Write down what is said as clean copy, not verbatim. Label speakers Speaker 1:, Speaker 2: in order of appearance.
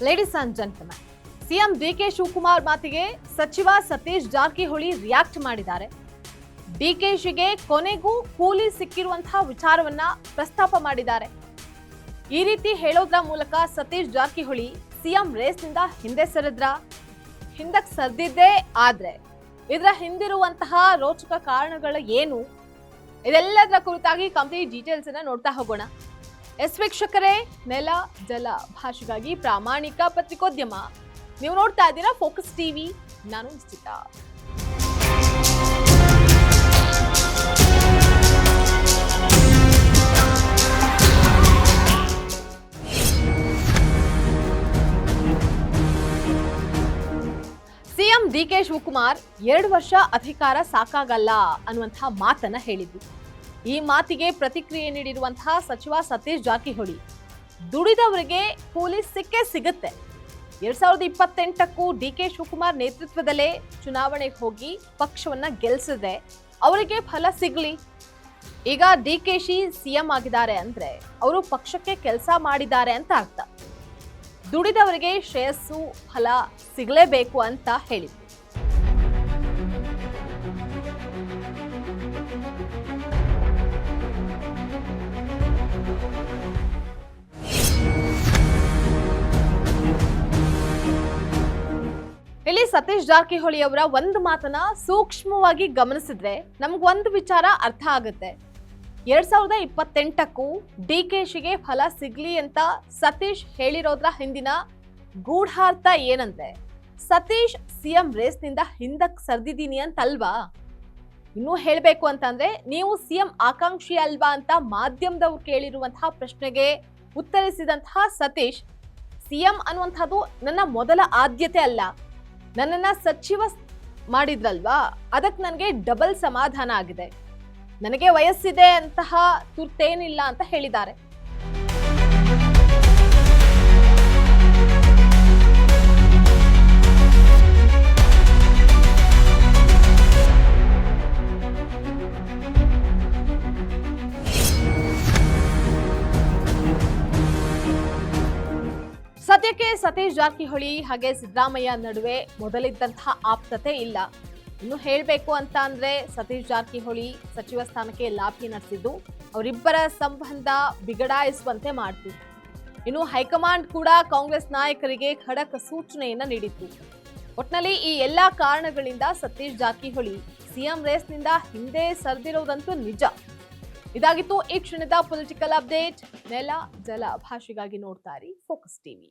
Speaker 1: Ladies and gentleman, CM DK Shivakumar ಮಾತಿಗೆ ಸಚಿವ Satish Jarkiholi react ಮಾಡಿದ್ದಾರೆ. ಡಿಕೆಶಿಗೆ ಕೊನೆಗೂ ಕೂಲಿ ಸಿಕ್ಕಿರುವಂತಹ ವಿಚಾರವನ್ನ ಪ್ರಸ್ತಾಪ ಮಾಡಿದ್ದಾರೆ. ಈ ರೀತಿ ಹೇಳೋದ್ರ ಮೂಲಕ ಸತೀಶ್ ಜಾರಕಿಹೊಳಿ ಸಿಎಂ ರೇಸ್ನಿಂದ ಹಿಂದೆ ಹಿಂದಕ್ಕೆ ಸರಿದಿದ್ದೇ ಆದ್ರೆ ಇದರ ಹಿಂದಿರುವಂತಹ ರೋಚಕ ಕಾರಣಗಳು ಏನು, ಇದೆಲ್ಲದರ ಕುರಿತಾಗಿ ಕಂಪ್ಲೀಟ್ ಡೀಟೇಲ್ಸ್ ಅನ್ನ ನೋಡ್ತಾ ಹೋಗೋಣ. ವೀಕ್ಷಕರೇ, ನೆಲ ಜಲ ಭಾಷೆಗಾಗಿ ಪ್ರಾಮಾಣಿಕ ಪತ್ರಿಕೋದ್ಯಮ. ನೀವು ನೋಡ್ತಾ ಇದ್ದೀರಾ ಫೋಕಸ್ ಟಿವಿ. ನಾನು ನಿಶ್ಚಿತ. ಸಿಎಂ ಡಿಕೆ ಶಿವಕುಮಾರ್ 2 ವರ್ಷ ಅಧಿಕಾರ ಸಾಕಾಗಲ್ಲ ಅನ್ನುವಂತಹ ಮಾತನ್ನ ಹೇಳಿದ್ರು. ಈ ಮಾತಿಗೆ ಪ್ರತಿಕ್ರಿಯೆ ನೀಡಿರುವಂತಹ ಸಚಿವ ಸತೀಶ್ ಜಾರಕಿಹೊಳಿ, ದುಡಿದವರಿಗೆ ಕೂಲಿ ಸಿಕ್ಕೇ ಸಿಗುತ್ತೆ. 2028ಕ್ಕೂ ಡಿಕೆ ಶಿವಕುಮಾರ್ ನೇತೃತ್ವದಲ್ಲೇ ಚುನಾವಣೆಗೆ ಹೋಗಿ ಪಕ್ಷವನ್ನ ಗೆಲ್ಸಿದ್ರೆ ಅವರಿಗೆ ಫಲ ಸಿಗ್ಲಿ. ಈಗ ಡಿಕೆಶಿ ಸಿಎಂ ಆಗಿದ್ದಾರೆ ಅಂದ್ರೆ ಅವರು ಪಕ್ಷಕ್ಕೆ ಕೆಲಸ ಮಾಡಿದ್ದಾರೆ ಅಂತ ಅರ್ಥ. ದುಡಿದವರಿಗೆ ಶ್ರೇಯಸ್ಸು ಫಲ ಸಿಗಲೇಬೇಕು ಅಂತ ಹೇಳಿದ್ರು. ಇಲ್ಲಿ ಸತೀಶ್ ಜಾರಕಿಹೊಳಿ ಅವರ ಒಂದು ಮಾತನ್ನ ಸೂಕ್ಷ್ಮವಾಗಿ ಗಮನಿಸಿದ್ರೆ ನಮ್ಗೊಂದು ವಿಚಾರ ಅರ್ಥ ಆಗುತ್ತೆ. 2028ಕ್ಕೂ ಡಿಕೆಶಿಗೆ ಫಲ ಸಿಗ್ಲಿ ಅಂತ ಸತೀಶ್ ಹೇಳಿರೋದ್ರ ಹಿಂದಿನ ಗೂಢಾರ್ಥ ಏನಂದ್ರೆ, ಸತೀಶ್ ಸಿಎಂ ರೇಸ್ನಿಂದ ಹಿಂದಕ್ಕೆ ಸರಿದಿದ್ದೀನಿ ಅಂತಲ್ವಾ? ಇನ್ನೂ ಹೇಳ್ಬೇಕು ಅಂತಂದ್ರೆ, ನೀವು ಸಿಎಂ ಆಕಾಂಕ್ಷಿ ಅಲ್ವಾ ಅಂತ ಮಾಧ್ಯಮದವ್ರು ಕೇಳಿರುವಂತಹ ಪ್ರಶ್ನೆಗೆ ಉತ್ತರಿಸಿದಂತಹ ಸತೀಶ್, ಸಿಎಂ ಅನ್ನುವಂಥದ್ದು ನನ್ನ ಮೊದಲ ಆದ್ಯತೆ ಅಲ್ಲ, ನನ್ನನ್ನ ಸಚಿವ ಮಾಡಿದ್ರಲ್ವಾ ಅದಕ್ಕೆ ನನಗೆ ಡಬಲ್ ಸಮಾಧಾನ ಆಗಿದೆ, ನನಗೆ ವಯಸ್ಸಿದೆ ಅಂತಹ ತುರ್ತೇನಿಲ್ಲ ಅಂತ ಹೇಳಿದ್ದಾರೆ. ಸದ್ಯಕ್ಕೆ ಸತೀಶ್ ಜಾರಕಿಹೊಳಿ ಹಾಗೆ ಸಿದ್ದರಾಮಯ್ಯ ನಡುವೆ ಮೊದಲಿದ್ದಂತಹ ಆಪ್ತತೆ ಇಲ್ಲ. ಇನ್ನು ಹೇಳಬೇಕು ಅಂತ ಅಂದ್ರೆ, ಸತೀಶ್ ಜಾರಕಿಹೊಳಿ ಸಚಿವ ಸ್ಥಾನಕ್ಕೆ ಲಾಭಿ ನಡೆಸಿದ್ದು ಅವರಿಬ್ಬರ ಸಂಬಂಧ ಬಿಗಡಾಯಿಸುವಂತೆ ಮಾಡ್ತು. ಇನ್ನು ಹೈಕಮಾಂಡ್ ಕೂಡ ಕಾಂಗ್ರೆಸ್ ನಾಯಕರಿಗೆ ಖಡಕ್ ಸೂಚನೆಯನ್ನ ನೀಡಿತ್ತು. ಒಟ್ನಲ್ಲಿ ಈ ಎಲ್ಲಾ ಕಾರಣಗಳಿಂದ ಸತೀಶ್ ಜಾರಕಿಹೊಳಿ ಸಿಎಂ ರೇಸ್ನಿಂದ ಹಿಂದೆ ಸರಿದಿರೋದಂತೂ ನಿಜ. ಇದಾಗಿತ್ತು ಈ ಕ್ಷಣದ ಪೊಲಿಟಿಕಲ್ ಅಪ್ಡೇಟ್. ನೆಲ ಜಲ ಭಾಷೆಗಾಗಿ ನೋಡ್ತಾ ಇರಿ ಫೋಕಸ್ ಟಿವಿ.